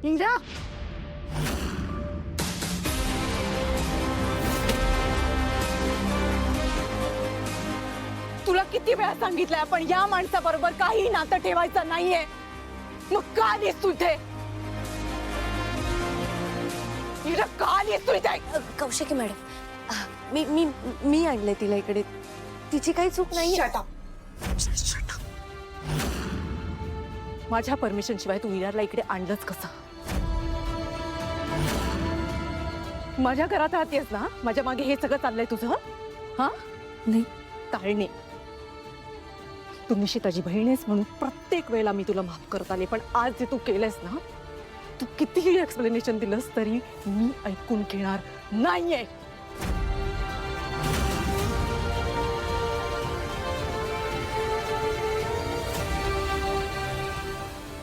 इरा, तुला किती वेळा सांगितलंय आपण या माणसाबरोबर काही नातं ठेवायचं नाहीये. मग का आलीस तू इथे? इरा, का आलीस तू इथे? कौशिकी मॅडम, मी मी मी आणले तिला इकडे. तिची काही चूक नाही. माझ्या परमिशन शिवाय तू इराला इकडे आणलंच कसं? माझ्या घरात राहतेस ना, माझ्या मागे हे सगळं चाललंय तुझं? हा नाही. ताळणे, तू निशिताची बहीण आहेस म्हणून प्रत्येक वेळेला मी तुला माफ करत आले, पण आज जे तू केलंयस ना, तू कितीही एक्सप्लेनेशन दिलंस तरी मी ऐकून घेणार नाहीये.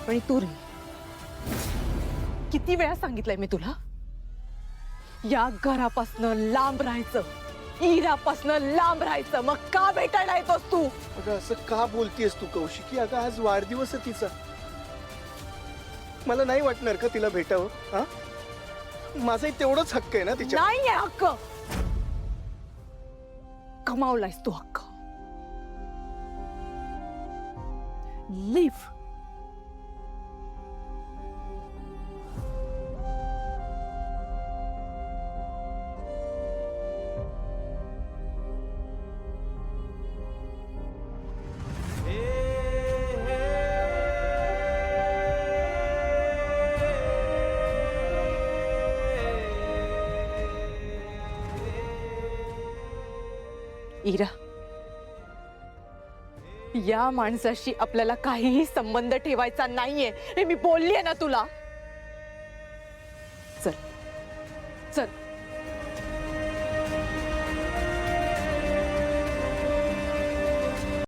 आणि तू रे, किती वेळा सांगितलंय मी तुला, या घरापासनं लांब राहायचं, इरापासनं लांब राहायचं. मग का भेटायला येतोस तू? अगं असं का बोलतीयस तू कौशिकी? अगं आज वाढदिवस आहे तिचा. मला नाही वाटणार का तिला भेटावं? हा, माझाही तेवढंच हक्क आहे ना तिच्या. नाहीये हक्क. कमावलायस तू हक्क. लिव्ह. इरा, या माणसाशी आपल्याला काहीही संबंध ठेवायचा नाहीये हे मी बोललीये ना तुला. चल चल.